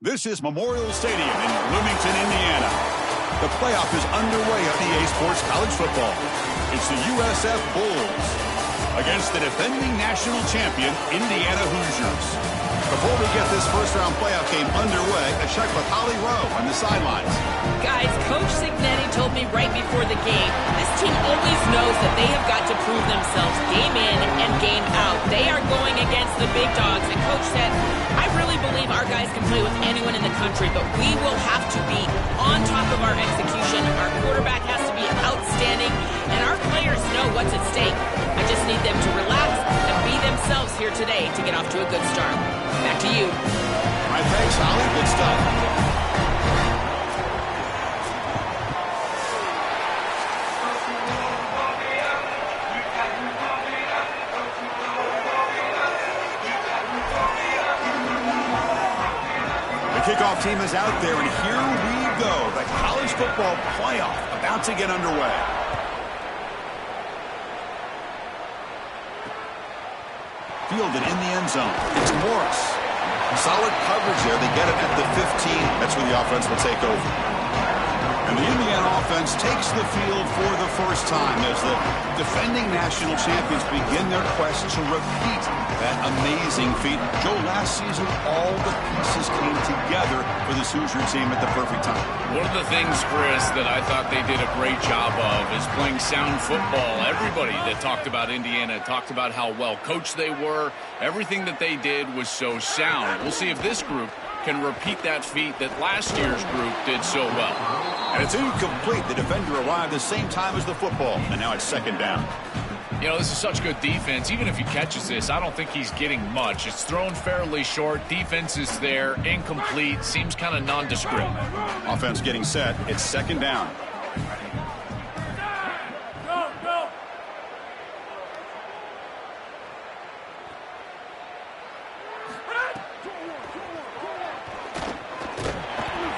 This is Memorial Stadium in Bloomington, Indiana. The playoff is underway at EA Sports College Football. It's the USF Bulls against the defending national champion, Indiana Hoosiers. Before we get this first-round playoff game underway, a check with Holly Rowe on the sidelines. Guys, Coach Signetti told me right before the game, this team always knows that they have got to prove themselves game in and game out. They are going against the big dogs, and Coach said, I really believe our guys can play with anyone in the country, but we will have to be on top of our execution. Our quarterback has to be outstanding, and our players know what's at stake. I just need them to relax and be themselves here today to get off to a good start. Back to you. All right, thanks, Holly. Good stuff. The kickoff team is out there, and here we go. The college football playoff about to get underway. Fielded in the end zone. It's Morris. Solid coverage there. They get it at the 15. That's where the offense will take over. And the Indiana offense takes the field for the first time as the defending national champions begin their quest to repeat that amazing feat. Joe, last season, all the pieces came together for this Hoosier team at the perfect time. One of the things, Chris, that I thought they did a great job of is playing sound football. Everybody that talked about Indiana talked about how well coached they were. Everything that they did was so sound. We'll see if this group can repeat that feat that last year's group did so well. And it's incomplete. The defender arrived the same time as the football, and now it's second down. You know, this is such good defense. Even if he catches this, I don't think he's getting much. It's thrown fairly short. Defense is there. Incomplete. Seems kind of nondescript. Offense getting set. It's second down.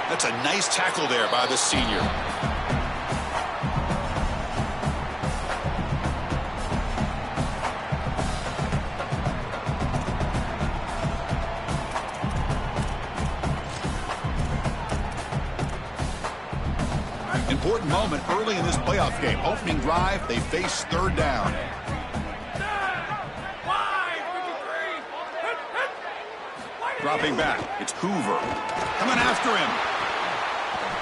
That's a nice tackle there by the senior. Important moment early in this playoff game. Opening drive, they face third down. Dropping back, it's Hoover. Coming after him.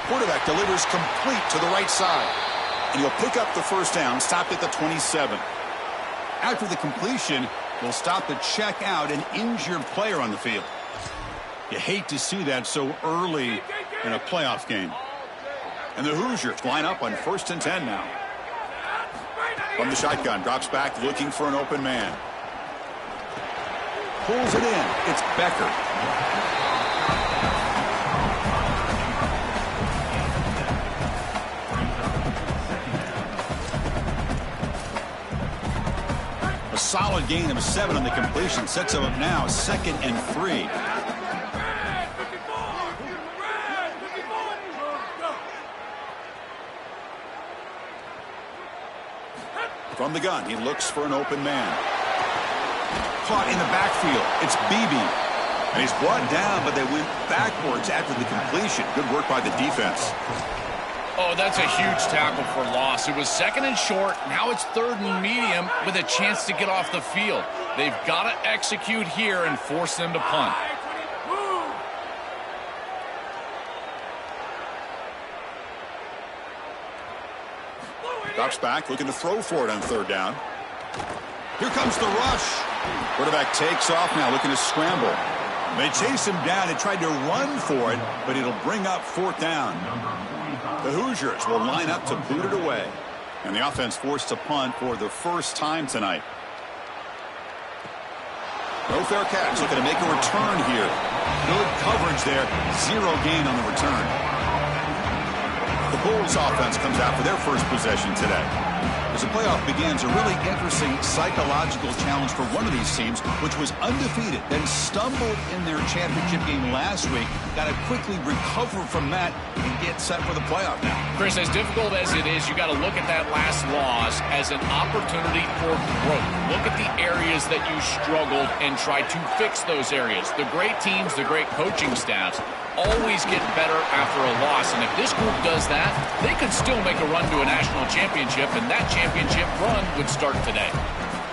Quarterback delivers complete to the right side. And he'll pick up the first down, stopped at the 27. After the completion, we'll stop the check out, an injured player on the field. You hate to see that so early in a playoff game. And the Hoosiers line up on 1st and 10 now. From the shotgun, drops back looking for an open man. Pulls it in. It's Becker. A solid gain of 7 on the completion. Sets him up now. 2nd and 3. From the gun, he looks for an open man. Caught in the backfield. It's Beebe. And he's brought down, but they went backwards after the completion. Good work by the defense. Oh, that's a huge tackle for loss. It was 2nd and short. Now it's 3rd and medium with a chance to get off the field. They've got to execute here and force them to punt. Drops back, looking to throw for it on 3rd down. Here comes the rush. Quarterback takes off now, looking to scramble. They chase him down and tried to run for it, but it'll bring up 4th down. The Hoosiers will line up to boot it away. And the offense forced to punt for the first time tonight. No fair catch, looking to make a return here. Good coverage there, 0 gain on the return. The Bulls offense comes out for their first possession today. The As the playoff begins, a really interesting psychological challenge for one of these teams, which was undefeated, then stumbled in their championship game last week. Got to quickly recover from that and get set for the playoff now. Chris, as difficult as it is, you got to look at that last loss as an opportunity for growth. Look at the areas that you struggled and try to fix those areas. The great teams, the great coaching staffs always get better after a loss, and if this group does that, they could still make a run to a national championship, and that championship run would start today.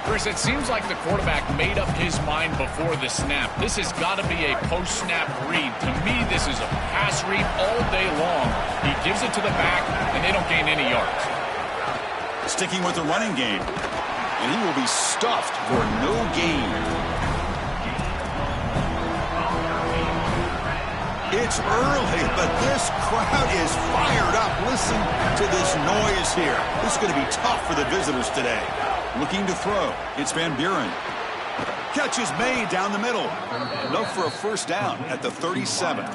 Chris, it seems like the quarterback made up his mind before the snap. This has got to be a post-snap read. To me, this is a pass read all day long. He gives it to the back, and they don't gain any yards. Sticking with the running game, and he will be stuffed for no gain. It's early, but this crowd is fired up. Listen to this noise here. This is going to be tough for the visitors today. Looking to throw. It's Van Buren. Catch is made down the middle. Enough for a first down at the 37.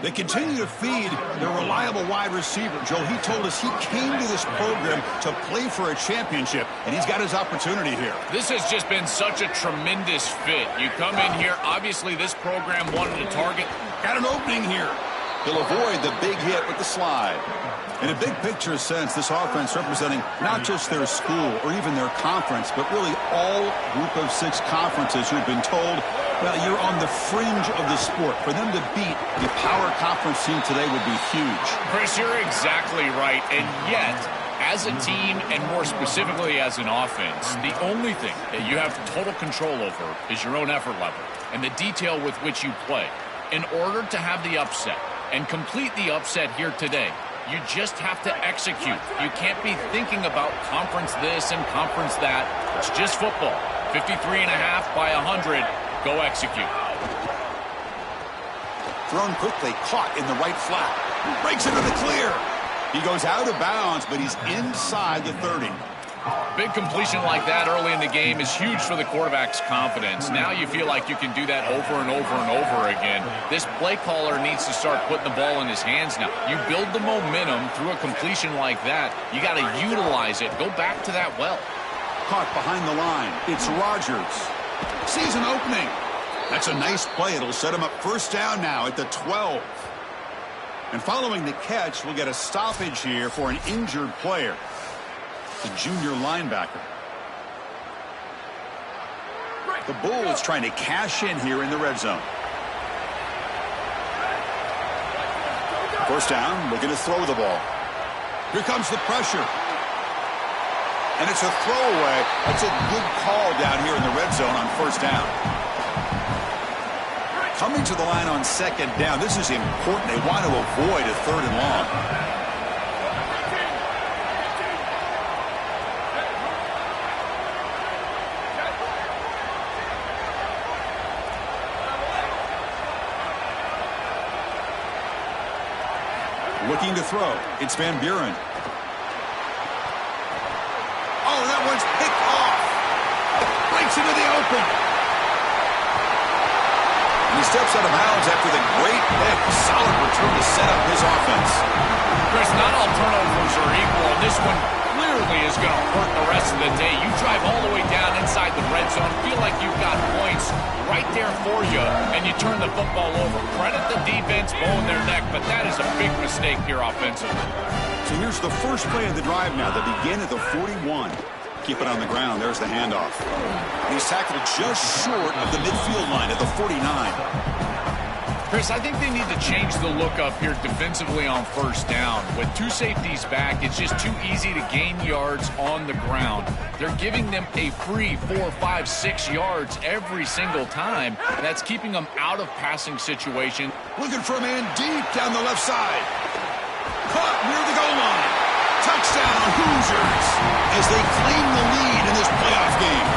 They continue to feed their reliable wide receiver. Joe, he told us he came to this program to play for a championship, and he's got his opportunity here. This has just been such a tremendous fit. You come in here, obviously this program wanted to target. Got an opening here. He'll avoid the big hit with the slide. In a big picture sense, this offense representing not just their school or even their conference, but really all group of 6 conferences who've been told, well, you're on the fringe of the sport. For them to beat the power conference team today would be huge. Chris, you're exactly right. And yet, as a team, and more specifically as an offense, the only thing that you have total control over is your own effort level and the detail with which you play. In order to have the upset and complete the upset here today, you just have to execute. You can't be thinking about conference this and conference that. It's just football. 53.5 by 100. Go execute. Thrown quickly, caught in the right flat. Breaks into the clear. He goes out of bounds, but he's inside the 30. Big completion like that early in the game is huge for the quarterback's confidence. Now you feel like you can do that over and over and over again. This play caller needs to start putting the ball in his hands now. You build the momentum through a completion like that. You got to utilize it. Go back to that well. Caught behind the line. It's Rodgers. Sees an opening. That's a nice play. It'll set him up first down now at the 12. And following the catch, we'll get a stoppage here for an injured player. The junior linebacker. The Bulls trying to cash in here in the red zone. First down, looking to throw the ball. Here comes the pressure. And it's a throwaway. That's a good call down here in the red zone on first down. Coming to the line on second down. This is important. They want to avoid a 3rd and long. Looking to throw. It's Van Buren. Oh, that one's picked off. Breaks into the open. And he steps out of bounds after the great pick. Solid return to set up his offense. Chris, not all turnovers are equal. This one clearly is going to hurt the rest of the day. You drive all the way down inside the red zone, feel like you've got points right there for you, and you turn the football over. Credit the defense, bowing their neck, but that is a big mistake here offensively. So here's the first play of the drive now. They begin at the 41. Keep it on the ground. There's the handoff. He's tackled just short of the midfield line at the 49. Chris, I think they need to change the look up here defensively on first down. With 2 safeties back, it's just too easy to gain yards on the ground. They're giving them a free 4, 5, 6 yards every single time. That's keeping them out of passing situation. Looking for a man deep down the left side. Caught near the goal line. Touchdown, Hoosiers, as they claim the lead in this playoff game.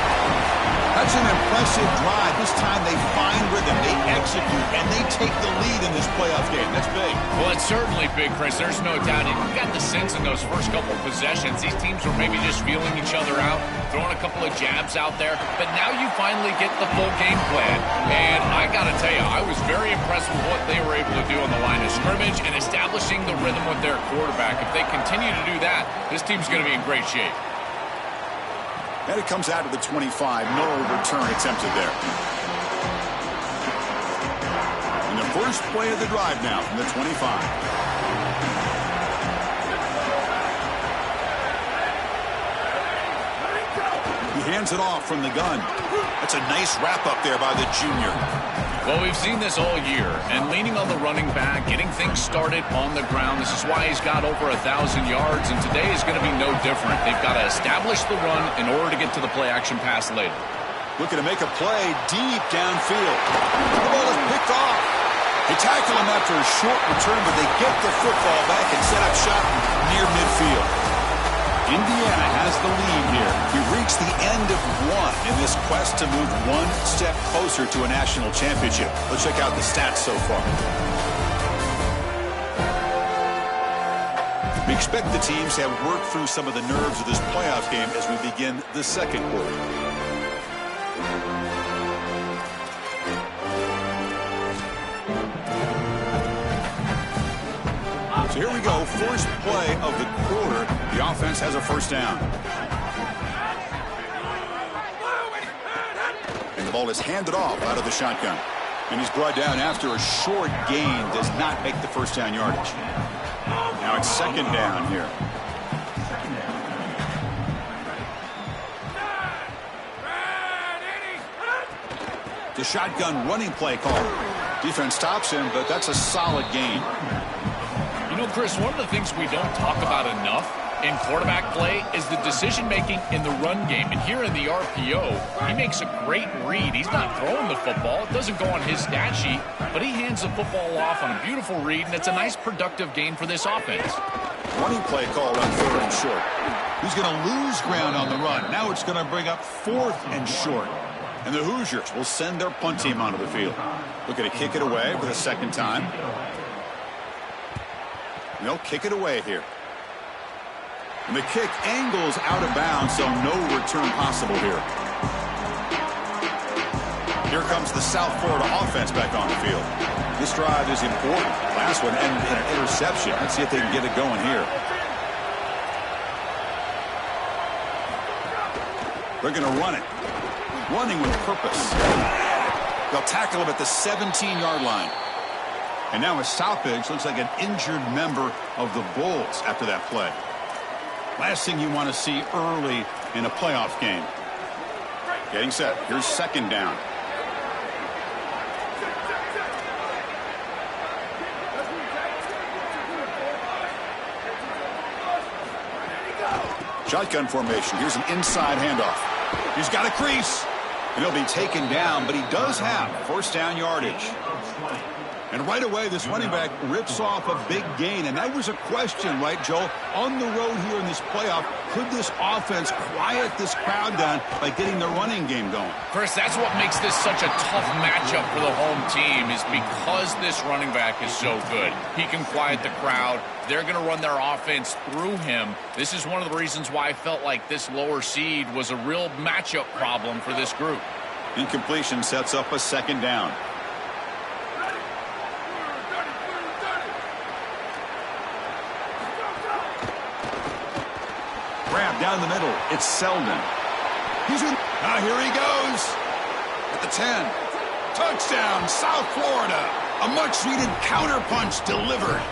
That's an impressive drive. This time they find rhythm. They execute, and they take the lead in this playoff game. That's big. Well, it's certainly big, Chris. There's no doubt. You got the sense in those first couple of possessions, these teams were maybe just feeling each other out, throwing a couple of jabs out there. But now you finally get the full game plan. And I got to tell you, I was very impressed with what they were able to do on the line of scrimmage and establishing the rhythm with their quarterback. If they continue to do that, this team's going to be in great shape. And it comes out to the 25. No return attempted there. And the first play of the drive now from the 25. He hands it off from the gun. That's a nice wrap up there by the junior. Well, we've seen this all year, and leaning on the running back, getting things started on the ground. This is why he's got over 1,000 yards, and today is going to be no different. They've got to establish the run in order to get to the play-action pass later. Looking to make a play deep downfield. The ball is picked off. They tackle him after a short return, but they get the football back and set up shop near midfield. Indiana has the lead here. We reached the end of one in this quest to move one step closer to a national championship. Let's check out the stats so far. We expect the teams to have worked through some of the nerves of this playoff game as we begin the second quarter. So here we go, first play of the quarter. The offense has a first down. And the ball is handed off out of the shotgun. And he's brought down after a short gain. Does not make the first down yardage. Now it's second down here. The shotgun running play call. Defense stops him, but that's a solid gain. You know, Chris, one of the things we don't talk about enough in quarterback play is the decision-making in the run game. And here in the RPO, he makes a great read. He's not throwing the football. It doesn't go on his stat sheet, but he hands the football off on a beautiful read, and it's a nice productive gain for this offense. Running play called on third and short. He's going to lose ground on the run. Now it's going to bring up fourth and short. And the Hoosiers will send their punt team onto the field. Looking to kick it away for the second time. They'll kick it away here. And the kick angles out of bounds, so no return possible here. Here comes the South Florida offense back on the field. This drive is important. Last one ended in an interception. Let's see if they can get it going here. They're going to run it. Running with purpose. They'll tackle him at the 17-yard line. And now a stoppage. Looks like an injured member of the Bulls after that play. Last thing you want to see early in a playoff game. Getting set. Here's second down. Shotgun formation. Here's an inside handoff. He's got a crease. And he'll be taken down, but he does have first down yardage. And right away, this running back rips off a big gain. And that was a question, right, Joel? On the road here in this playoff, could this offense quiet this crowd down by getting the running game going? Chris, that's what makes this such a tough matchup for the home team, is because this running back is so good. He can quiet the crowd. They're going to run their offense through him. This is one of the reasons why I felt like this lower seed was a real matchup problem for this group. Incompletion sets up a second down. Grab down the middle. It's Selden. He's in. Here he goes. At the 10. Touchdown, South Florida. A much-needed counterpunch delivered.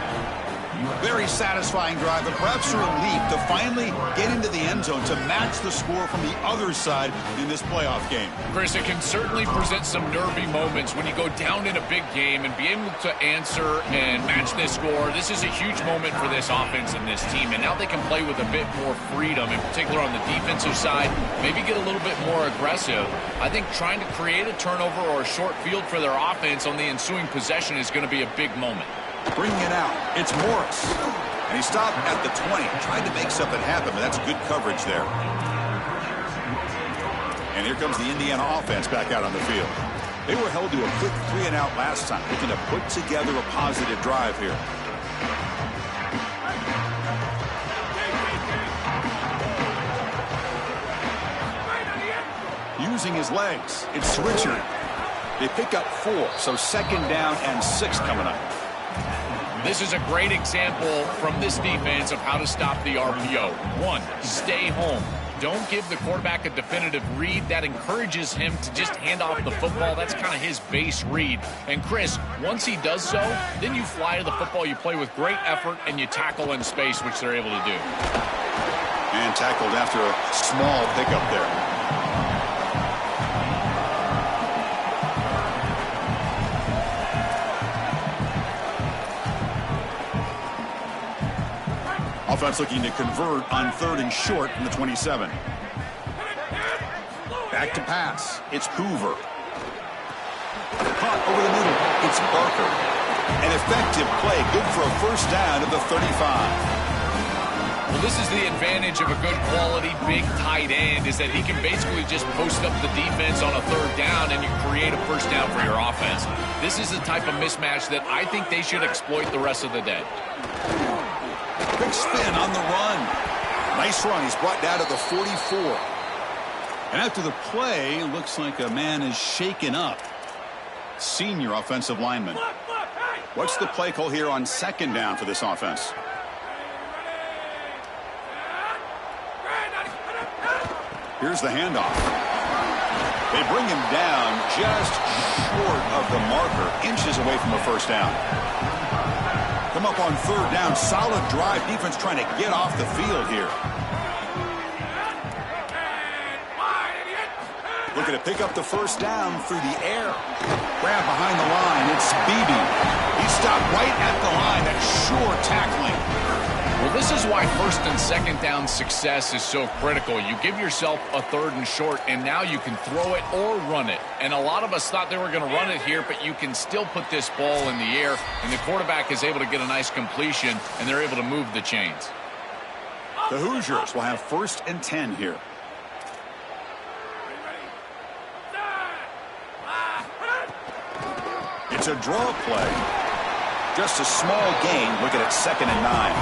Very satisfying drive, but perhaps a relief to finally get into the end zone to match the score from the other side in this playoff game. Chris, it can certainly present some nervy moments when you go down in a big game and be able to answer and match this score. This is a huge moment for this offense and this team, and now they can play with a bit more freedom, in particular on the defensive side, maybe get a little bit more aggressive. I think trying to create a turnover or a short field for their offense on the ensuing possession is going to be a big moment. Bringing it out, it's Morris. And he stopped at the 20, tried to make something happen, but that's good coverage there. And here comes the Indiana offense back out on the field. They were held to a quick 3-and-out last time, looking to put together a positive drive here. Using his legs, it's Richard. They pick up 4, so 2nd down and 6 coming up. This is a great example from this defense of how to stop the RPO. 1, stay home. Don't give the quarterback a definitive read. That encourages him to just hand off the football. That's kind of his base read. And Chris, once he does so, then you fly to the football. You play with great effort, and you tackle in space, which they're able to do. And tackled after a small pickup there. Offense looking to convert on 3rd and short from the 27. Back to pass. It's Hoover. Caught over the middle. It's Barker. An effective play. Good for a 1st down at the 35. Well, this is the advantage of a good quality big tight end, is that he can basically just post up the defense on a 3rd down and you create a 1st down for your offense. This is the type of mismatch that I think they should exploit the rest of the day. Big spin on the run. Nice run. He's brought down to the 44. And after the play, looks like a man is shaken up. Senior offensive lineman. What's the play call here on 2nd down for this offense? Here's the handoff. They bring him down just short of the marker. Inches away from a 1st down. Come up on 3rd down. Solid drive. Defense trying to get off the field here. Looking to pick up the 1st down through the air. Grab behind the line. It's Beebe. He stopped right at the line. That's sure tackling. Well, this is why 1st and 2nd down success is so critical. You give yourself a 3rd and short, and now you can throw it or run it. And a lot of us thought they were going to run it here, but you can still put this ball in the air, and the quarterback is able to get a nice completion, and they're able to move the chains. The Hoosiers will have 1st and 10 here. It's a draw play. Just a small gain. Looking at 2nd and 9.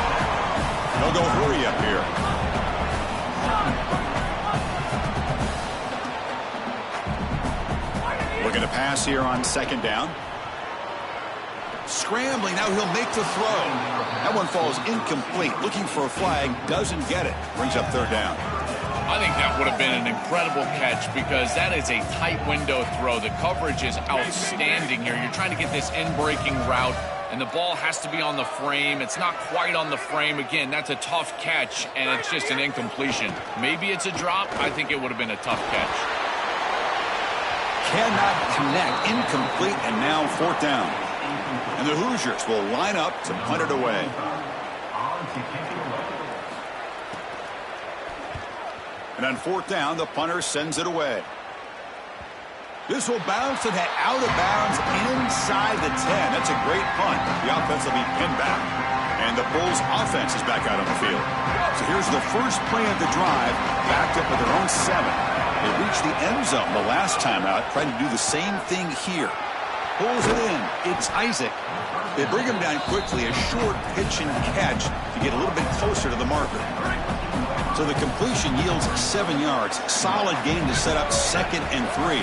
They'll go hurry up here. Looking to pass here on 2nd down. Scrambling. Now he'll make the throw. That one falls incomplete. Looking for a flag. Doesn't get it. Brings up 3rd down. I think that would have been an incredible catch because that is a tight window throw. The coverage is outstanding here. You're trying to get this in-breaking route, and the ball has to be on the frame. It's not quite on the frame. Again, that's a tough catch, and it's just an incompletion. Maybe it's a drop. I think it would have been a tough catch. Cannot connect. Incomplete, and now 4th down. And the Hoosiers will line up to punt it away. And on 4th down, the punter sends it away. This will bounce and head out of bounds inside the 10. That's a great punt. The offense will be pinned back. And the Bulls offense is back out on the field. So here's the first play of the drive, backed up with their own 7. They reached the end zone the last time out, trying to do the same thing here. Pulls it in. It's Isaac. They bring him down quickly, a short pitch and catch to get a little bit closer to the marker. So the completion yields 7 yards. Solid gain to set up 2nd and 3.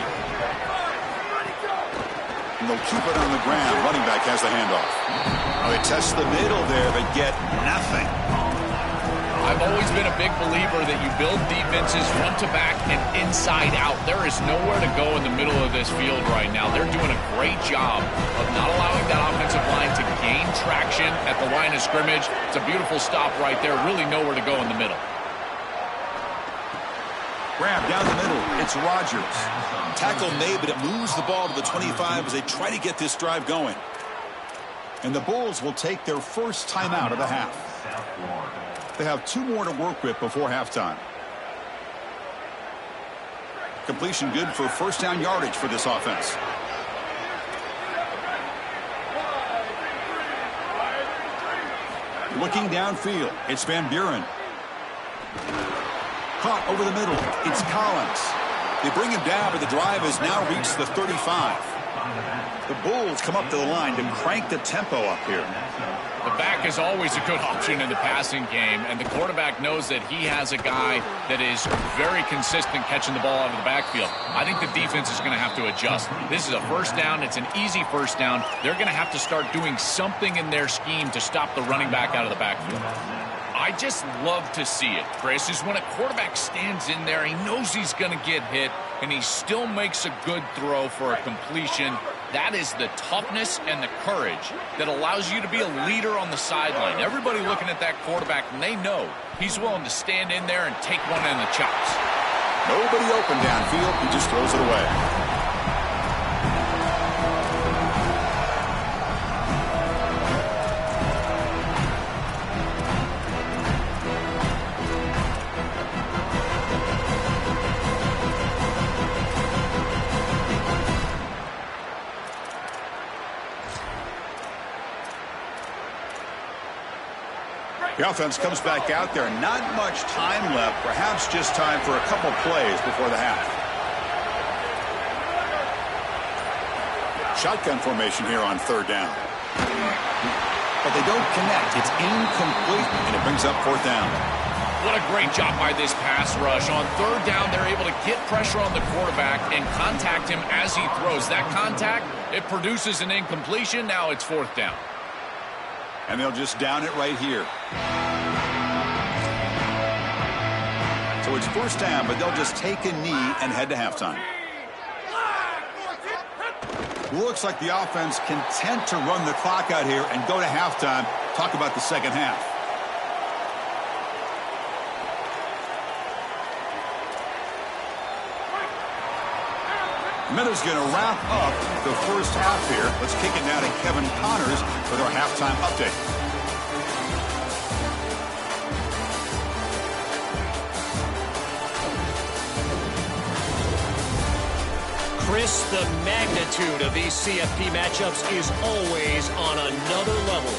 And they'll keep it on the ground. Running back has the handoff. Now they test the middle there, but get nothing. I've always been a big believer that you build defenses front to back and inside out. There is nowhere to go in the middle of this field right now. They're doing a great job of not allowing that offensive line to gain traction at the line of scrimmage. It's a beautiful stop right there. Really nowhere to go in the middle. Grab down the middle. It's Rodgers. Tackle made, but it moves the ball to the 25 as they try to get this drive going. And the Bulls will take their first timeout of the half. They have 2 more to work with before halftime. Completion good for 1st down yardage for this offense. Looking downfield, it's Van Buren. Caught over the middle. It's Collins. They bring him down, but the drive has now reached the 35. The Bulls come up to the line to crank the tempo up here. The back is always a good option in the passing game, and the quarterback knows that he has a guy that is very consistent catching the ball out of the backfield. I think the defense is going to have to adjust. This is a first down. It's an easy first down. They're going to have to start doing something in their scheme to stop the running back out of the backfield. I just love to see it, Chris, is when a quarterback stands in there, he knows he's going to get hit, and he still makes a good throw for a completion. That is the toughness and the courage that allows you to be a leader on the sideline. Everybody looking at that quarterback, and they know he's willing to stand in there and take one in the chops. Nobody open downfield. He just throws it away. The offense comes back out there. Not much time left. Perhaps just time for a couple plays before the half. Shotgun formation here on third down. But they don't connect. It's incomplete, and it brings up fourth down. What a great job by this pass rush. On third down, they're able to get pressure on the quarterback and contact him as he throws. That contact, it produces an incompletion. Now it's fourth down. And they'll just down it right here. So it's first down, but they'll just take a knee and head to halftime. Looks like the offense content to run the clock out here and go to halftime. Talk about the second half. Minute's going to wrap up the first half here. Let's kick it now to Kevin Connors with our halftime update. Chris, the magnitude of these CFP matchups is always on another level.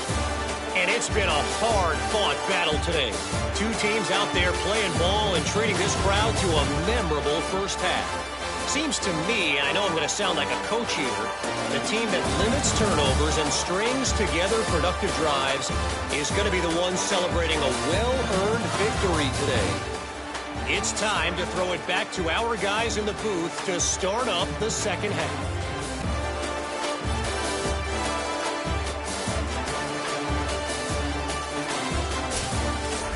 And it's been a hard-fought battle today. Two teams out there playing ball and treating this crowd to a memorable first half. Seems to me, and I know I'm going to sound like a coach here, the team that limits turnovers and strings together productive drives is going to be the one celebrating a well-earned victory today. It's time to throw it back to our guys in the booth to start up the second half.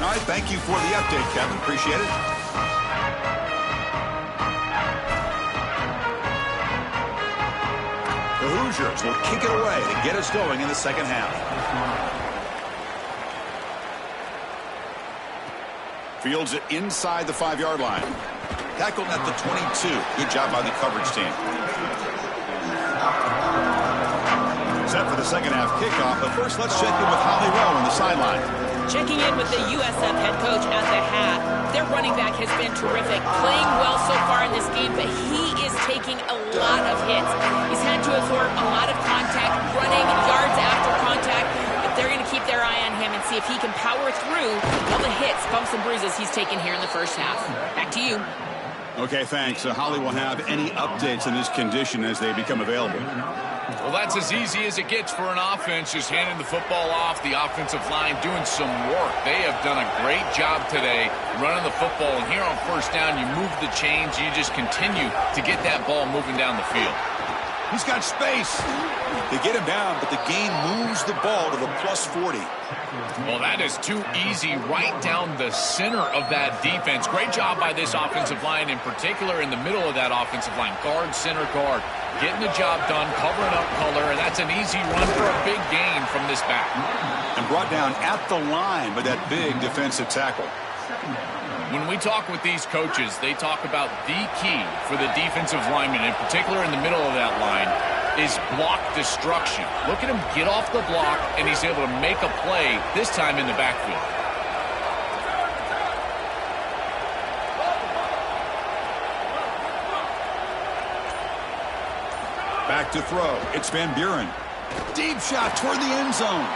All right, thank you for the update, Kevin. Appreciate it. The Hoosiers will kick it away to get us going in the second half. Fields it inside the 5-yard line. Tackled at the 22. Good job by the coverage team. Set for the second half kickoff, but first let's check in with Holly Rowe on the sideline. Checking in with the USF head coach at the half. Their running back has been terrific, playing well so far in this game, but he is taking a lot of hits. He's had to absorb a lot of contact, running yards after contact, but they're going to keep their eye on him and see if he can power through all the hits, bumps, and bruises he's taken here in the first half. Back to you. Okay, thanks. Holly will have any updates on his condition as they become available. Well, that's as easy as it gets for an offense, just handing the football off, the offensive line doing some work. They have done a great job today running the football. And here on first down, you move the chains. You just continue to get that ball moving down the field. He's got space. They get him down, but the gain moves the ball to the plus 40. Well, that is too easy right down the center of that defense. Great job by this offensive line, in particular in the middle of that offensive line. Guard, center, guard. Getting the job done, covering up color, and that's an easy run for a big gain from this back. And brought down at the line with that big defensive tackle. When we talk with these coaches, they talk about the key for the defensive lineman, in particular in the middle of that line, is block destruction. Look at him get off the block, and he's able to make a play, this time in the backfield. Back to throw. It's Van Buren. Deep shot toward the end zone.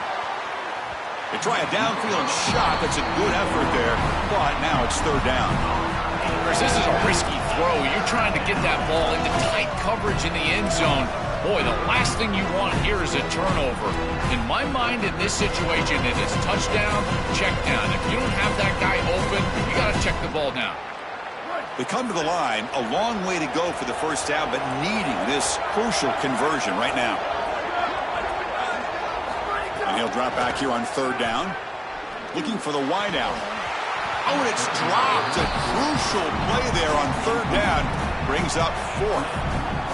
They try a downfield shot. That's a good effort there, but now it's third down. Chris, this is a risky throw. You're trying to get that ball into tight coverage in the end zone. Boy, the last thing you want here is a turnover. In my mind, in this situation, it is touchdown, check down. If you don't have that guy open, you got to check the ball down. They come to the line, a long way to go for the first down, but needing this crucial conversion right now. And he'll drop back here on third down, looking for the wideout. Oh, and it's dropped. A crucial play there on third down. Brings up fourth.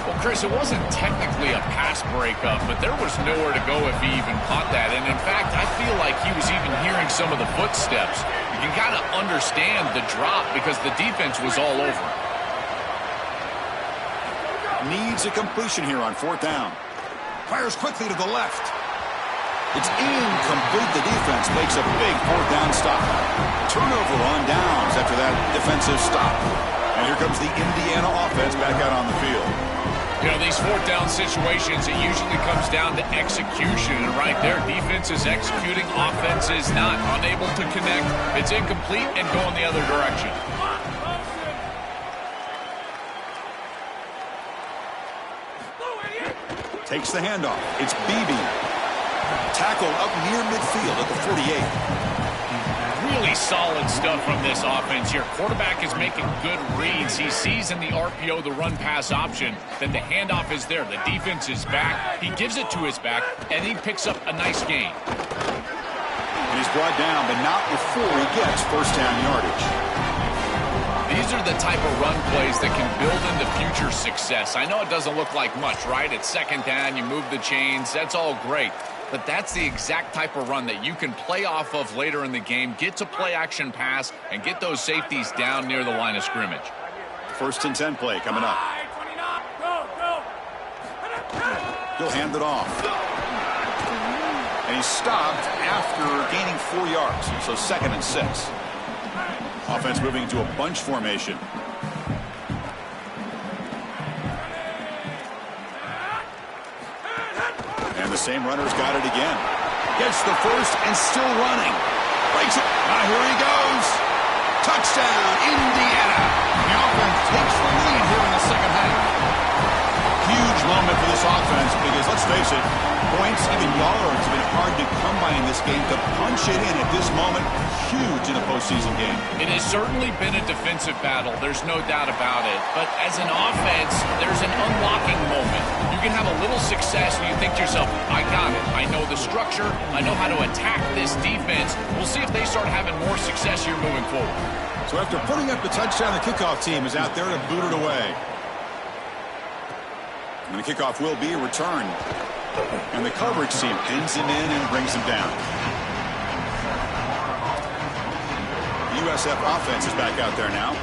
Well, Chris, it wasn't technically a pass breakup, but there was nowhere to go if he even caught that. And, in fact, I feel like he was even hearing some of the footsteps. You got to understand the drop because the defense was all over him. Needs a completion here on fourth down. Fires quickly to the left. It's incomplete. The defense makes a big fourth down stop. Turnover on downs after that defensive stop. And here comes the Indiana offense back out on the field. You know, these fourth down situations, it usually comes down to execution. And right there, defense is executing, offense is not. Unable to connect. It's incomplete and going the other direction. Takes the handoff. It's Beebe. Tackle up near midfield at the 48. Really solid stuff from this offense here. Quarterback is making good reads. He sees in the RPO the run-pass option that the handoff is there. The defense is back. He gives it to his back, and he picks up a nice gain. And he's brought down, but not before he gets first down yardage. These are the type of run plays that can build into future success. I know it doesn't look like much, right? It's second down, you move the chains, that's all great. But that's the exact type of run that you can play off of later in the game, get to play action pass, and get those safeties down near the line of scrimmage. First and 10 play coming up. He'll hand it off. And he's stopped after gaining 4 yards, so second and 6. Offense moving into a bunch formation. And the same runner's got it again. Gets the first and still running. Breaks it. Now here he goes. Touchdown, Indiana. The offense takes the lead here in the second half. Huge moment for this offense because, let's face it, points, even yards, have been hard to come by in this game. To punch it in at this moment, huge in a postseason game. It has certainly been a defensive battle. There's no doubt about it. But as an offense, there's an unlocking moment. You can have a little success and you think to yourself, I got it. I know the structure. I know how to attack this defense. We'll see if they start having more success here moving forward. So after putting up the touchdown, the kickoff team is out there to boot it away. And the kickoff will be returned. And the coverage team pins him in and brings him down. The USF offense is back out there now.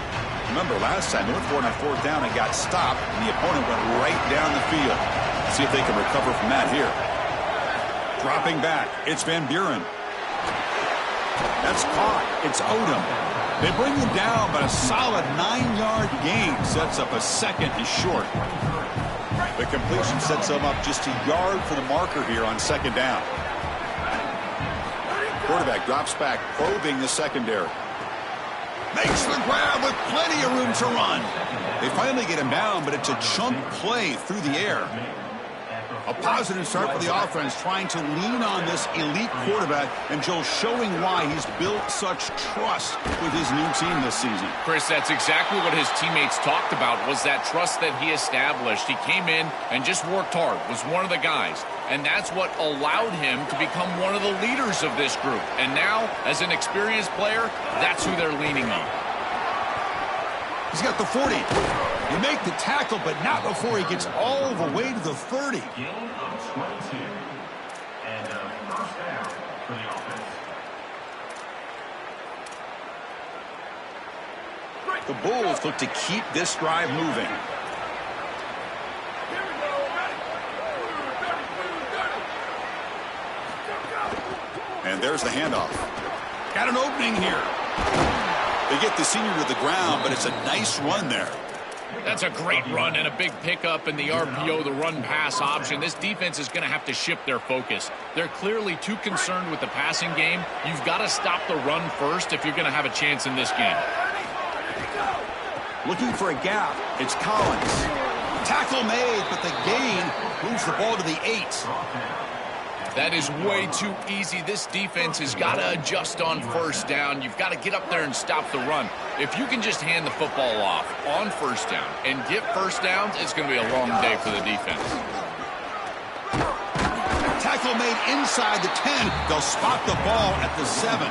Remember, last time they went for it on fourth down and got stopped, and the opponent went right down the field. Let's see if they can recover from that here. Dropping back, it's Van Buren. That's caught. It's Odom. They bring him down, but a solid 9-yard gain sets up a second and short. The completion sets them up just a yard for the marker here on second down. Quarterback drops back, probing the secondary. Makes the grab with plenty of room to run. They finally get him down, but it's a chunk play through the air. A positive start for the offense, trying to lean on this elite quarterback, and Joe showing why he's built such trust with his new team this season. Chris, that's exactly what his teammates talked about, was that trust that he established. He came in and just worked hard, was one of the guys. And that's what allowed him to become one of the leaders of this group. And now, as an experienced player, that's who they're leaning on. He's got the 40. You make the tackle, but not before he gets all the way to the 30. The Bulls look to keep this drive moving. And there's the handoff. Got an opening here. They get the senior to the ground, but it's a nice run there. That's a great run and a big pickup in the RPO, the run-pass option. This defense is going to have to shift their focus. They're clearly too concerned with the passing game. You've got to stop the run first if you're going to have a chance in this game. Looking for a gap. It's Collins. Tackle made, but the gain moves the ball to the 8. That is way too easy. This defense has got to adjust on first down. You've got to get up there and stop the run. If you can just hand the football off on first down and get first downs, it's going to be a long day for the defense. Tackle made inside the 10. They'll spot the ball at the 7.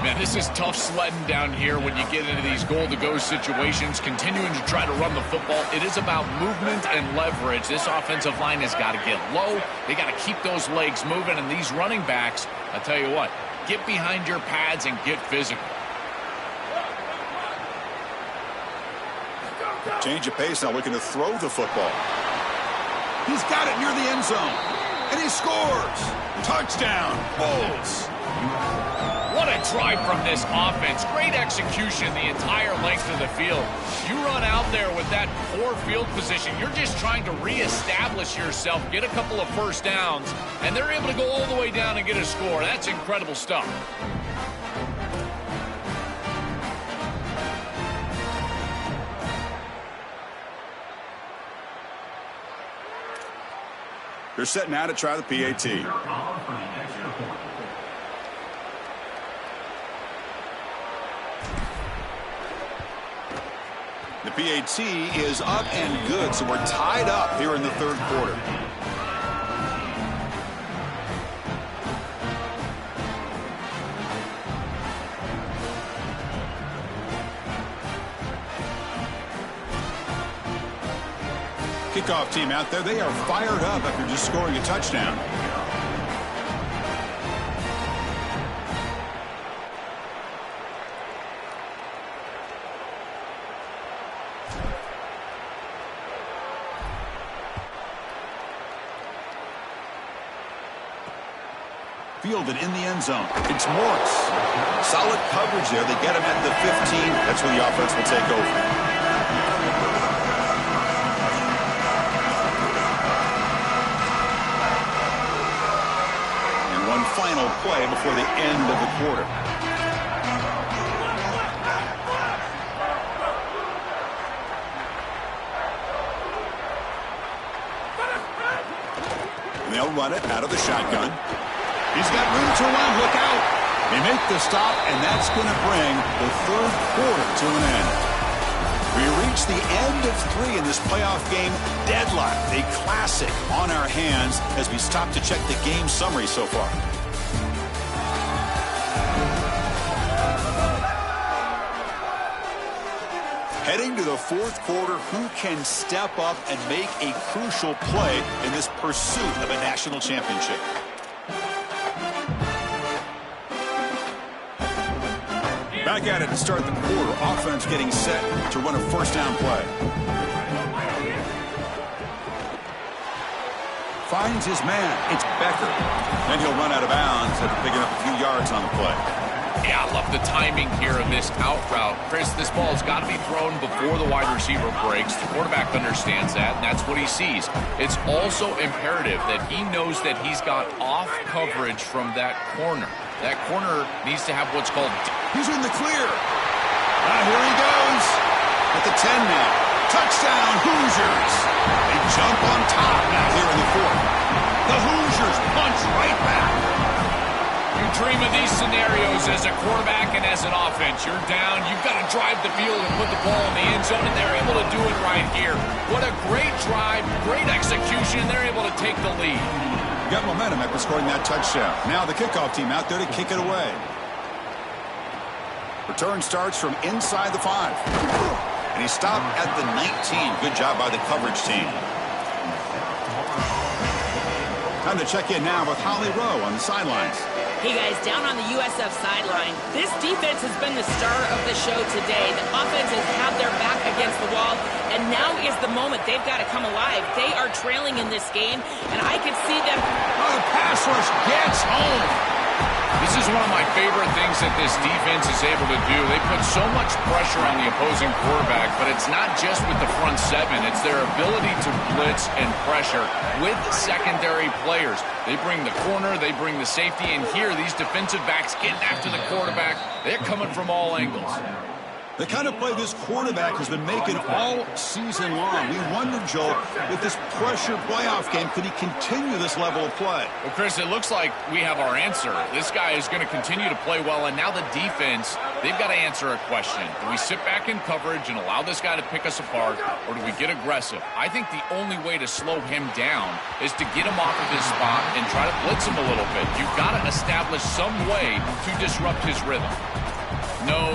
Man, this is tough sledding down here when you get into these goal-to-go situations, continuing to try to run the football. It is about movement and leverage. This offensive line has got to get low. They got to keep those legs moving, and these running backs, I tell you what, get behind your pads and get physical. Change of pace now, looking to throw the football. He's got it near the end zone, and he scores. Touchdown, Bulls. What a drive from this offense. Great execution the entire length of the field. You run out there with that poor field position. You're just trying to reestablish yourself, get a couple of first downs, and they're able to go all the way down and get a score. That's incredible stuff. They're set now to try the PAT. The PAT is up and good, so we're tied up here in the third quarter. Kickoff team out there, they are fired up after just scoring a touchdown. Fielded in the end zone. It's Morris. Solid coverage there. They get him at the 15. That's where the offense will take over. And one final play before the end of the quarter. And they'll run it out of the shotgun. He's got room to run. Look out. They make the stop, and that's going to bring the third quarter to an end. We reach the end of 3 in this playoff game. Deadlocked, a classic on our hands as we stop to check the game summary so far. Heading to the fourth quarter, who can step up and make a crucial play in this pursuit of a national championship? Back at it to start the quarter. Offense getting set to run a first down play. Finds his man. It's Becker. Then he'll run out of bounds after picking up a few yards on the play. Yeah, I love the timing here of this out route. Chris, this ball's got to be thrown before the wide receiver breaks. The quarterback understands that, and that's what he sees. It's also imperative that he knows that he's got off coverage from that corner. That corner needs to have what's called... He's in the clear. Here he goes. At the 10 now. Touchdown, Hoosiers. They jump on top now here in the fourth. The Hoosiers punch right back. You dream of these scenarios as a quarterback and as an offense. You're down. You've got to drive the field and put the ball in the end zone, and they're able to do it right here. What a great drive, great execution. They're able to take the lead. Got momentum after scoring that touchdown. Now the kickoff team out there to kick it away. Return starts from inside the 5. And he stopped at the 19. Good job by the coverage team. Time to check in now with Holly Rowe on the sidelines. Hey guys, down on the USF sideline, this defense has been the star of the show today. The offense has had their back against the wall, and now is the moment they've got to come alive. They are trailing in this game, and I can see them... Oh, the pass rush gets home. This is one of my favorite things that this defense is able to do. They put so much pressure on the opposing quarterback, but it's not just with the front 7. It's their ability to blitz and pressure with secondary players. They bring the corner, they bring the safety, and here these defensive backs getting after the quarterback. They're coming from all angles. The kind of play this quarterback has been making all season long. We wonder, Joe, if this pressure playoff game, could he continue this level of play? Well, Chris, it looks like we have our answer. This guy is going to continue to play well, and now the defense, they've got to answer a question. Do we sit back in coverage and allow this guy to pick us apart, or do we get aggressive? I think the only way to slow him down is to get him off of his spot and try to blitz him a little bit. You've got to establish some way to disrupt his rhythm. No.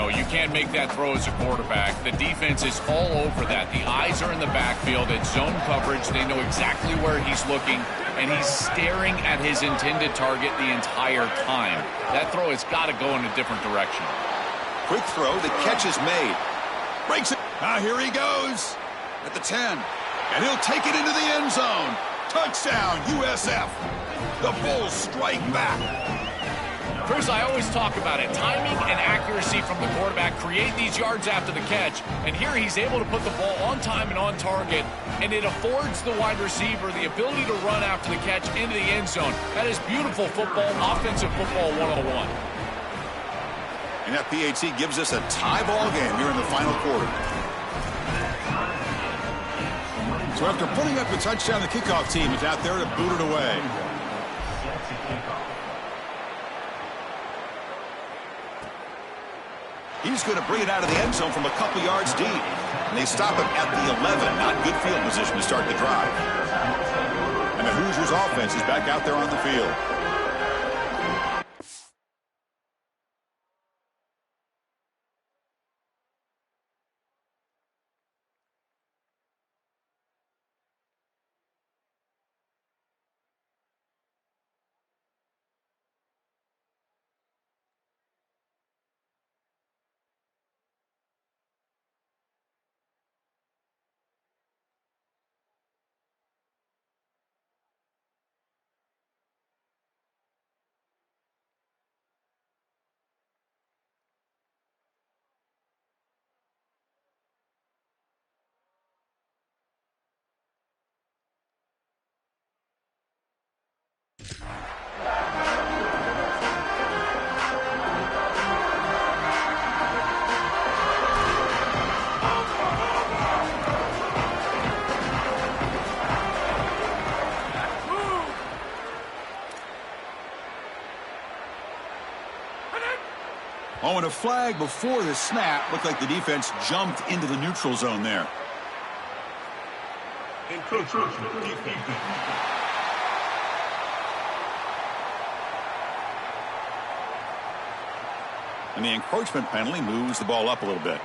You can't make that throw as a quarterback. The defense is all over that. The eyes are in the backfield. It's zone coverage. They know exactly where he's looking, and he's staring at his intended target the entire time. That throw has got to go in a different direction. Quick throw. The catch is made. Breaks it. Now here he goes at the 10. And he'll take it into the end zone. Touchdown, USF. The Bulls strike back. Chris, I always talk about it. Timing and accuracy from the quarterback create these yards after the catch. And here he's able to put the ball on time and on target. And it affords the wide receiver the ability to run after the catch into the end zone. That is beautiful football, offensive football 101. And that PAT gives us a tie ball game here in the final quarter. So after putting up the touchdown, the kickoff team is out there to boot it away. He's going to bring it out of the end zone from a couple yards deep. And they stop him at the 11. Not good field position to start the drive. And the Hoosiers offense is back out there on the field. Oh, and a flag before the snap. Looked like the defense jumped into the neutral zone there. And the encroachment penalty moves the ball up a little bit.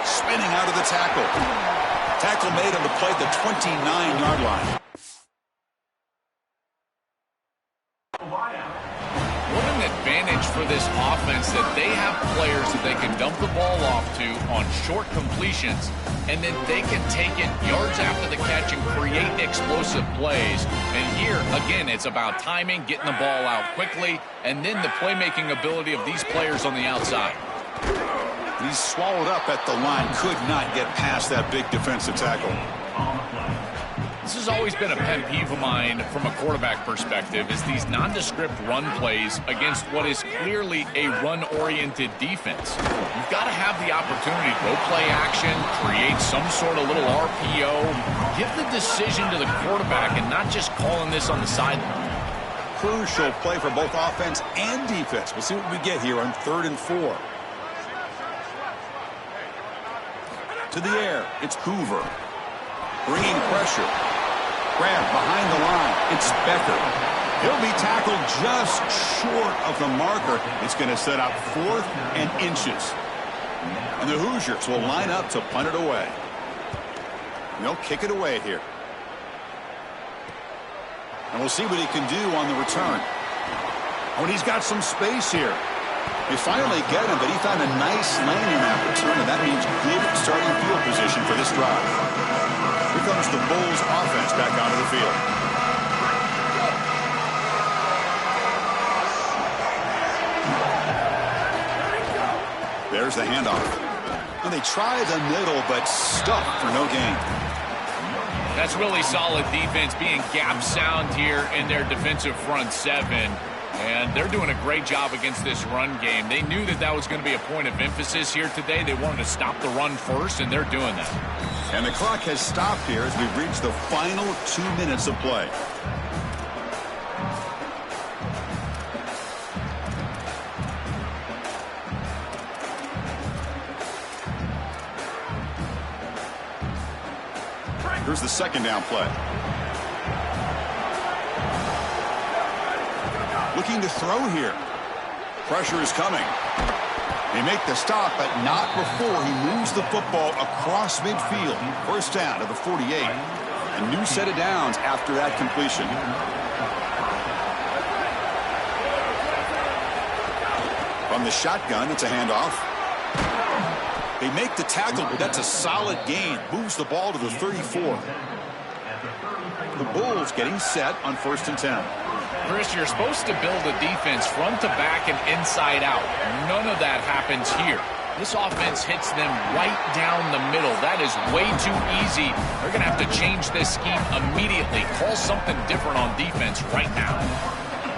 Spinning out of the tackle. Tackle made on the play at the 29-yard line. What an advantage for this offense that they have players that they can dump the ball off to on short completions, and then they can take it yards after the catch and create explosive plays. And here, again, it's about timing, getting the ball out quickly, and then the playmaking ability of these players on the outside. He's swallowed up at the line. Could not get past that big defensive tackle. This has always been a pet peeve of mine from a quarterback perspective, is these nondescript run plays against what is clearly a run-oriented defense. You've got to have the opportunity to go play action, create some sort of little RPO, give the decision to the quarterback and not just calling this on the sideline. Crucial play for both offense and defense. We'll see what we get here on 3rd and 4. To the air, it's Hoover. Bringing pressure. Grab behind the line. It's Becker. He'll be tackled just short of the marker. It's going to set up 4th and inches. And the Hoosiers will line up to punt it away. They'll kick it away here. And we'll see what he can do on the return. Oh, and he's got some space here. They finally get him, but he found a nice lane in that return, and that means good starting field position for this drive. Here comes the Bulls offense back onto the field. There's the handoff. And they try the middle, but stuffed for no gain. That's really solid defense, being gap sound here in their defensive front seven. And they're doing a great job against this run game. They knew that that was going to be a point of emphasis here today. They wanted to stop the run first, and they're doing that. And the clock has stopped here as we've reached the final 2 minutes of play. Here's the second down play. Looking to throw here. Pressure is coming. They make the stop, but not before he moves the football across midfield. First down to the 48. A new set of downs after that completion. From the shotgun, it's a handoff. They make the tackle, but that's a solid gain. Moves the ball to the 34. The Bulls getting set on 1st and 10. Chris, you're supposed to build a defense front to back and inside out. None of that happens here. This offense hits them right down the middle. That is way too easy. They're going to have to change this scheme immediately. Call something different on defense right now.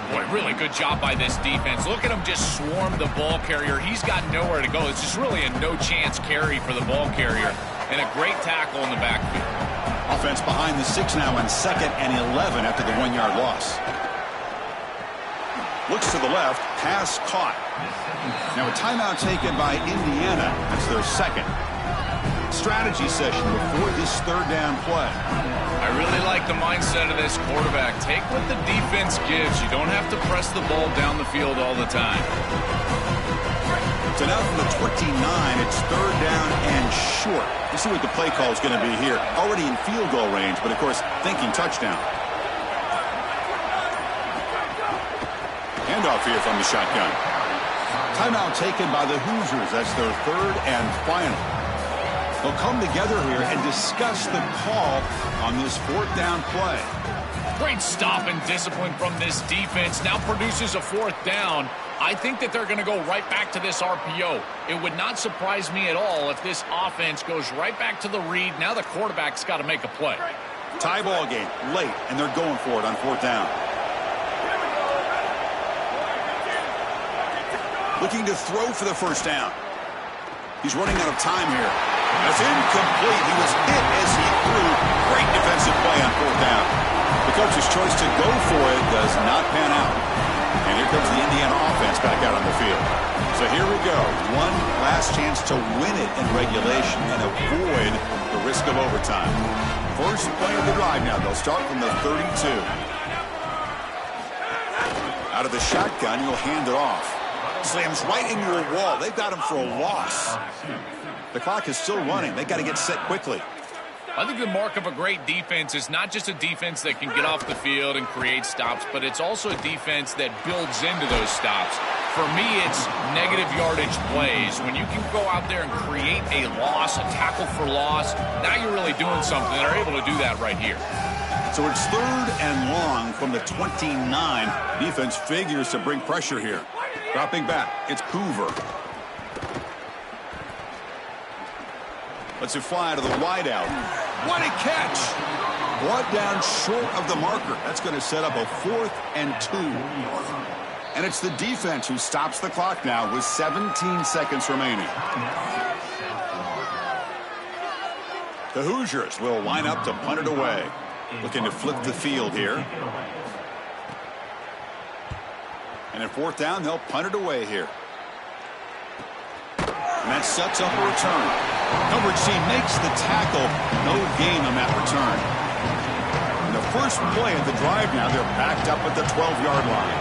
Boy, really good job by this defense. Look at him just swarm the ball carrier. He's got nowhere to go. It's just really a no-chance carry for the ball carrier. And a great tackle in the backfield. Offense behind the 6 now on 2nd and 11 after the 1-yard loss. Looks to the left, pass caught. Now a timeout taken by Indiana. That's their second. Strategy session before this 3rd down play. I really like the mindset of this quarterback. Take what the defense gives. You don't have to press the ball down the field all the time. So now from the 29, it's 3rd down and short. You see what the play call is going to be here. Already in field goal range, but of course thinking touchdown. Handoff here from the shotgun. Timeout taken by the Hoosiers. That's their 3rd and final. They'll come together here and discuss the call on this 4th down play. Great stop and discipline from this defense. Now produces a 4th down. I think that they're going to go right back to this RPO. It would not surprise me at all if this offense goes right back to the read. Now the quarterback's got to make a play. Tie ball game late, and they're going for it on 4th down. Looking to throw for the 1st down. He's running out of time here. That's incomplete. He was hit as he threw. Great defensive play on 4th down. The coach's choice to go for it does not pan out. And here comes the Indiana offense back out on the field. So here we go. One last chance to win it in regulation and avoid the risk of overtime. First play of the drive now. They'll start from the 32. Out of the shotgun, he'll hand it off. Slams right into a wall. They've got him for a loss. The clock is still running. They've got to get set quickly. I think the mark of a great defense is not just a defense that can get off the field and create stops, but it's also a defense that builds into those stops. For me, it's negative yardage plays. When you can go out there and create a loss, a tackle for loss, now you're really doing something. They're able to do that right here. So it's 3rd and long from the 29. Defense figures to bring pressure here. Dropping back, it's Hoover. Lets it fly to the wideout. What a catch! Brought down short of the marker. That's going to set up a 4th and 2. And it's the defense who stops the clock now with 17 seconds remaining. The Hoosiers will line up to punt it away. Looking to flip the field here. And at 4th down, they'll punt it away here. And that sets up a return. Coverage C makes the tackle. No gain on that return. And the first play of the drive now, they're backed up at the 12-yard line.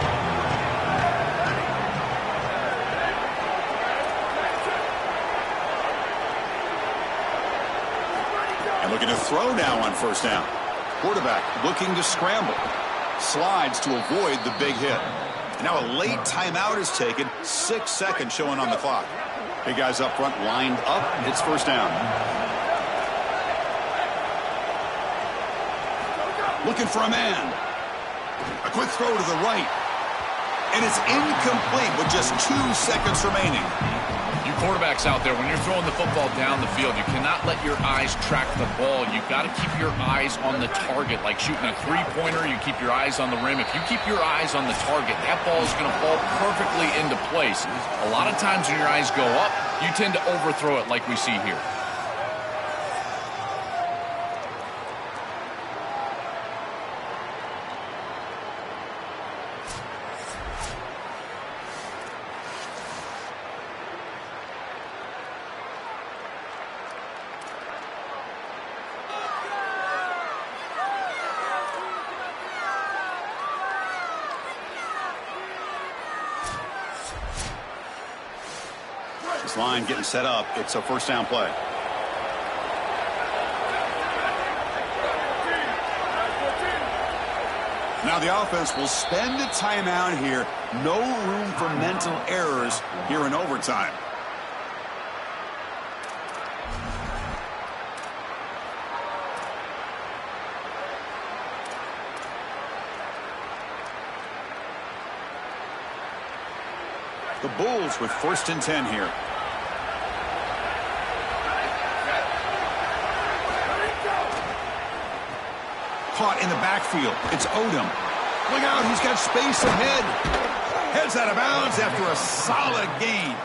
And looking to throw now on 1st down. Quarterback looking to scramble. Slides to avoid the big hit. And now a late timeout is taken. 6 seconds showing on the clock. Big guys up front lined up. It's 1st down. Looking for a man. A quick throw to the right. And it's incomplete with just 2 seconds remaining. You Quarterbacks out there, when you're throwing the football down the field, you cannot let your eyes track the ball. You've got to keep your eyes on the target. Like shooting a three-pointer, you keep your eyes on the rim. If you keep your eyes on the target, that ball is going to fall perfectly into place. A lot of times when your eyes go up, you tend to overthrow it like we see here. This line getting set up. It's a first down play. Now the offense will spend a timeout here. No room for mental errors here in overtime. The Bulls with 1st and 10 here. Caught in the backfield. It's Odom. Look out, he's got space ahead. Heads out of bounds after a solid gain.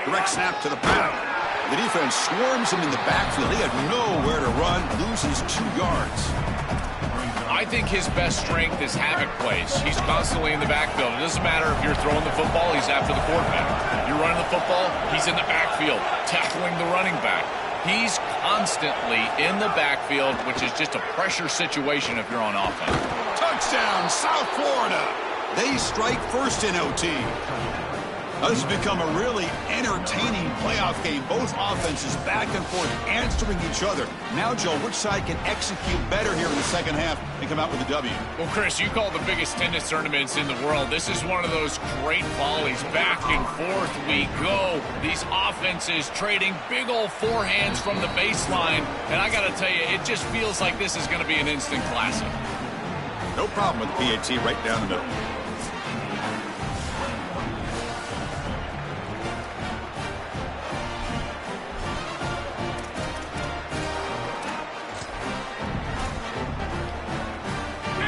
Direct snap to the pass. The defense swarms him in the backfield. He had nowhere to run, loses 2 yards. I think his best strength is havoc plays. He's constantly in the backfield. It doesn't matter if you're throwing the football, he's after the quarterback. You're running the football, he's in the backfield, tackling the running back. He's constantly in the backfield, which is just a pressure situation if you're on offense. Touchdown, South Florida. They strike first in OT. Now, this has become a really entertaining playoff game. Both offenses back and forth answering each other. Now, Joe, which side can execute better here in the second half and come out with a W? Well, Chris, you call the biggest tennis tournaments in the world. This is one of those great volleys. Back and forth we go. These offenses trading big old forehands from the baseline. And I got to tell you, it just feels like this is going to be an instant classic. No problem with the PAT right down the middle.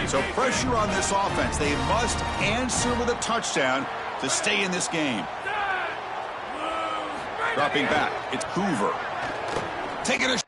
So pressure on this offense. They must answer with a touchdown to stay in this game. Dropping back, it's Hoover. Taking a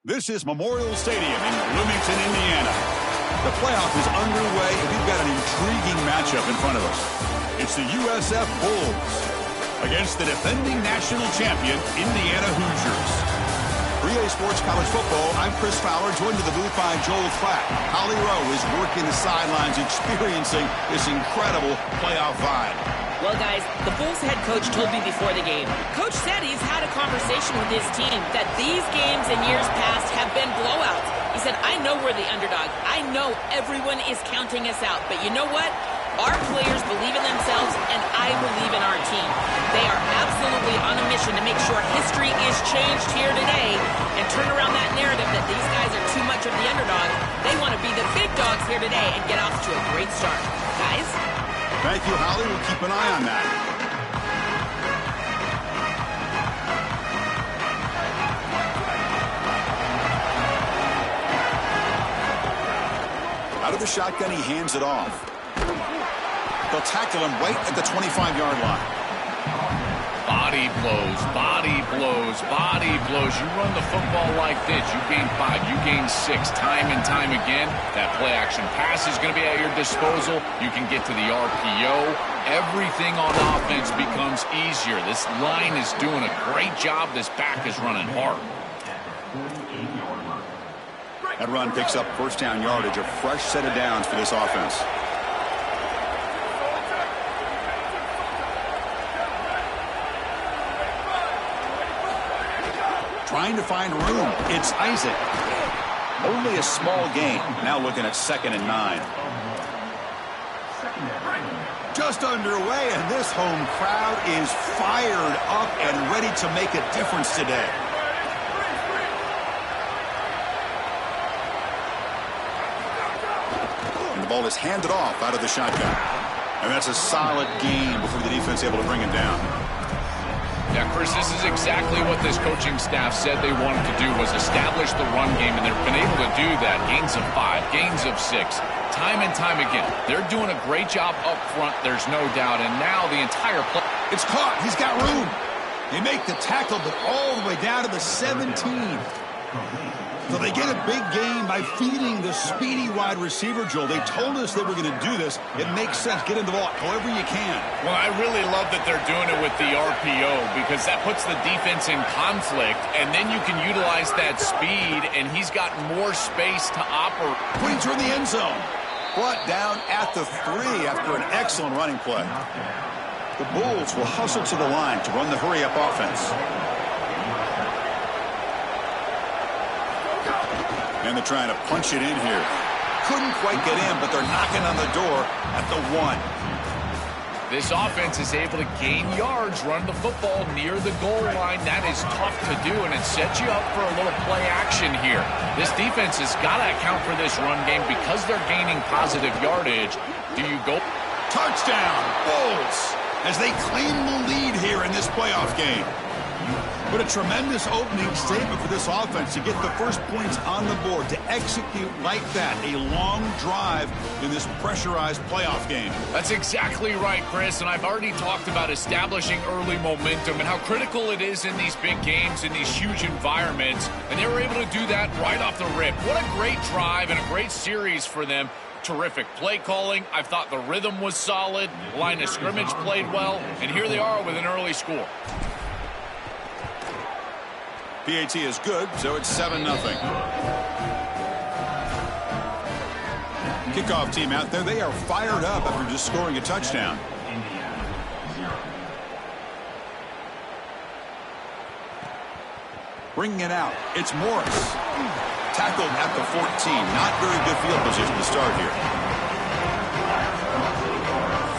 This is Memorial Stadium in Bloomington, Indiana. The playoff is underway, and we've got an intriguing matchup in front of us. It's the USF Bulls against the defending national champion, Indiana Hoosiers. 3A Sports College Football, I'm Chris Fowler, joined to the booth by Joel Klatt. Holly Rowe is working the sidelines, experiencing this incredible playoff vibe. Well, guys, the Bulls head coach told me before the game. Coach said he's had a conversation with his team that these games in years past have been blowouts. He said, I know we're the underdog. I know everyone is counting us out. But you know what? Our players believe in themselves, and I believe in our team. They are absolutely on a mission to make sure history is changed here today and turn around that narrative that these guys are too much of the underdog. They want to be the big dogs here today and get off to a great start. Guys? Thank you, Holly. We'll keep an eye on that. Out of the shotgun, he hands it off. They'll tackle him right at the 25-yard line. Body blows, body blows, body blows. You run the football like this, you gain 5, you gain 6, time and time again. That play-action pass is going to be at your disposal. You can get to the RPO. Everything on offense becomes easier. This line is doing a great job. This back is running hard. That run picks up first down yardage, a fresh set of downs for this offense. Trying to find room. It's Isaac. Only a small gain. Now looking at 2nd and 9. Just underway, and this home crowd is fired up and ready to make a difference today. And the ball is handed off out of the shotgun. And that's a solid gain before the defense able to bring him down. Yeah, Chris, this is exactly what this coaching staff said they wanted to do, was establish the run game, and they've been able to do that. Gains of 5, gains of 6, time and time again. They're doing a great job up front, there's no doubt, and now the entire play. It's caught. He's got room. They make the tackle, but all the way down to the 17. So they get a big gain by feeding the speedy wide receiver, Joel. They told us they were going to do this. It makes sense. Get in the ball however you can. Well, I really love that they're doing it with the RPO because that puts the defense in conflict, and then you can utilize that speed, and he's got more space to operate. Points are in the end zone. Brought down at the 3 after an excellent running play. The Bulls will hustle to the line to run the hurry-up offense. And they're trying to punch it in here. Couldn't quite get in, but they're knocking on the door at the 1. This offense is able to gain yards, run the football near the goal line. That is tough to do, and it sets you up for a little play action here. This defense has got to account for this run game because they're gaining positive yardage. Do you go? Touchdown, Bulls, as they claim the lead here in this playoff game. But a tremendous opening statement for this offense to get the first points on the board, to execute like that, a long drive in this pressurized playoff game. That's exactly right, Chris, and I've already talked about establishing early momentum and how critical it is in these big games, in these huge environments, and they were able to do that right off the rip. What a great drive and a great series for them. Terrific play calling. I thought the rhythm was solid, line of scrimmage played well, and here they are with an early score. PAT is good, so it's 7-0. Kickoff team out there. They are fired up after just scoring a touchdown. Bringing it out. It's Morris. Tackled at the 14. Not very good field position to start here.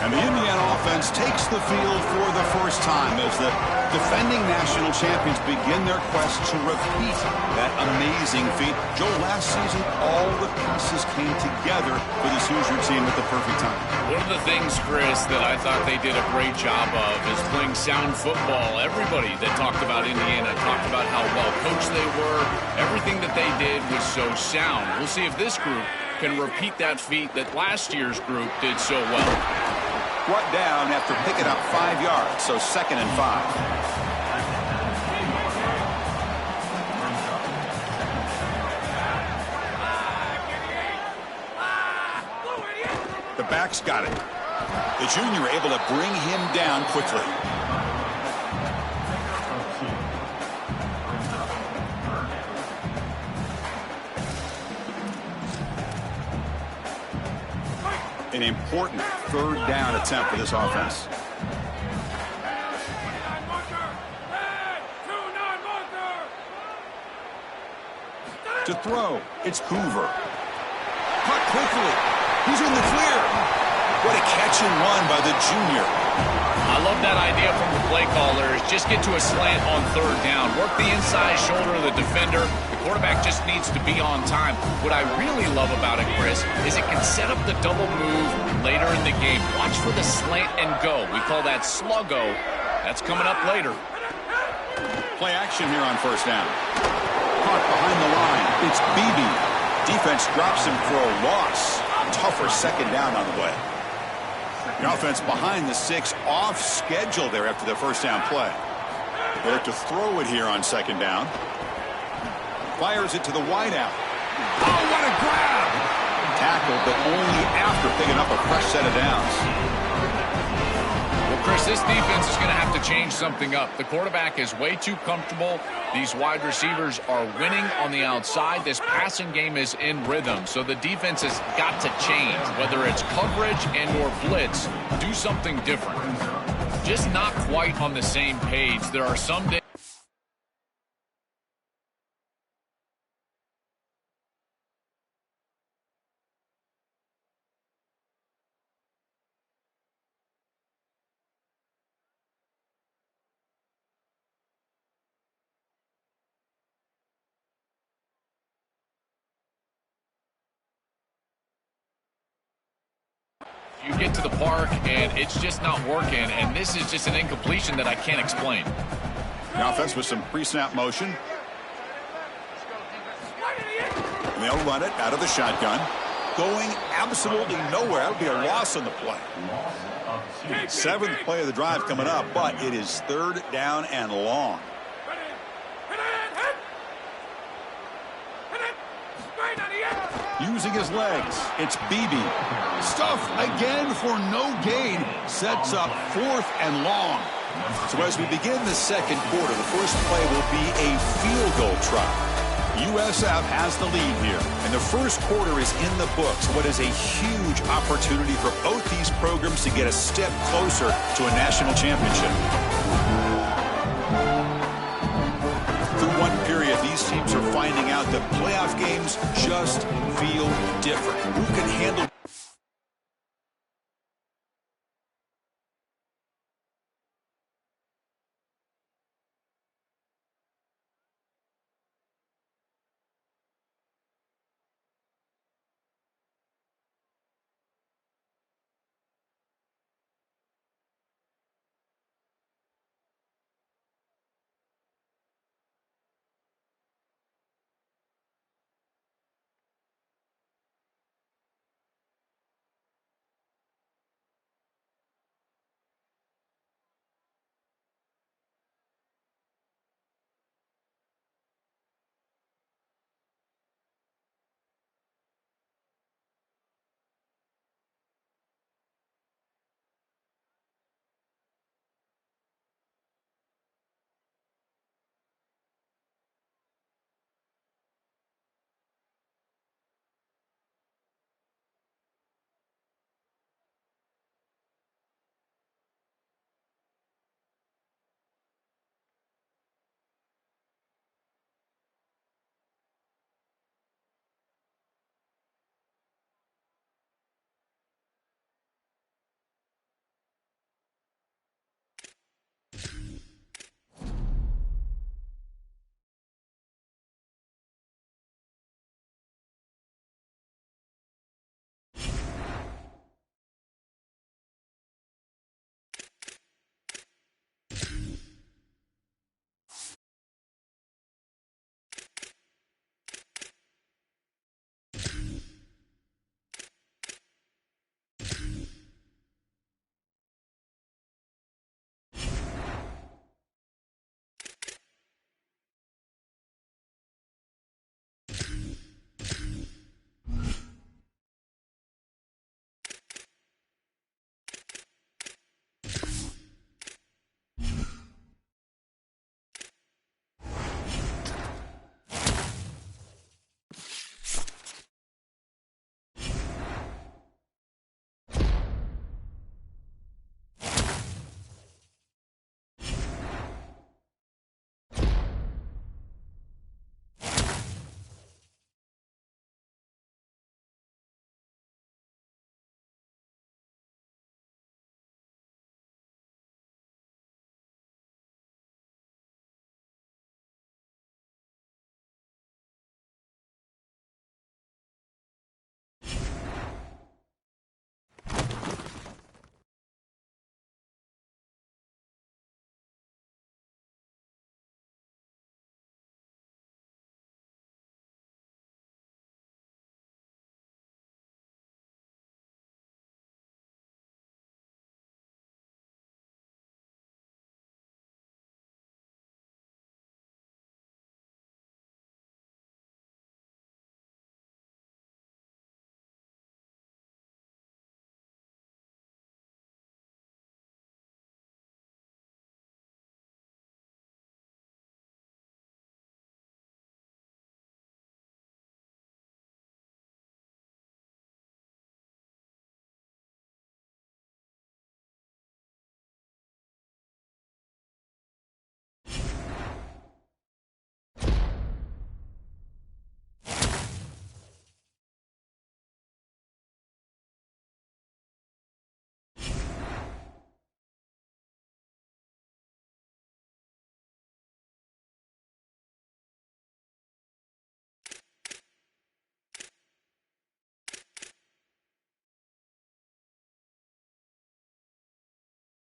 And the Indiana offense takes the field for the first time as the defending national champions begin their quest to repeat that amazing feat. Joe, last season, all the pieces came together for this Hoosier team at the perfect time. One of the things, Chris, that I thought they did a great job of is playing sound football. Everybody that talked about Indiana talked about how well coached they were. Everything that they did was so sound. We'll see if this group can repeat that feat that last year's group did so well. Brought down after picking up 5 yards, so 2nd and 5. back's got it. The junior able to bring him down quickly. An important third down attempt for this offense. To throw, it's Hoover. Caught quickly. He's in the clear. What a catch and run by the junior. I love that idea from the play callers. Just get to a slant on third down. Work the inside shoulder of the defender. The quarterback just needs to be on time. What I really love about it, Chris, is it can set up the double move later in the game. Watch for the slant and go. We call that sluggo. That's coming up later. Play action here on first down. Caught behind the line. It's Beebe. Defense drops him for a loss. Tougher second down on the way. The offense behind the 6, off schedule there after the first down play. They have to throw it here on second down. Fires it to the wideout. Oh, what a grab! Tackle, but only after picking up a fresh set of downs. Well, Chris, this defense is going to have to change something up. The quarterback is way too comfortable. These wide receivers are winning on the outside. This passing game is in rhythm, so the defense has got to change. Whether it's coverage and or blitz, do something different. Just not quite on the same page. There are some days. You get to the park, and it's just not working, and this is just an incompletion that I can't explain. The offense with some pre-snap motion. And they'll run it out of the shotgun. Going absolutely nowhere. That would be a loss on the play. 7th play of the drive coming up, but it is third down and long. Using his legs, it's Beebe. Stuff again for no gain. Sets up 4th and long. So as we begin the second quarter, the first play will be a field goal try. USF has the lead here, and the first quarter is in the books. What is a huge opportunity for both these programs to get a step closer to a national championship. Through one period, these teams are finding out that playoff games just feel different. Who can handle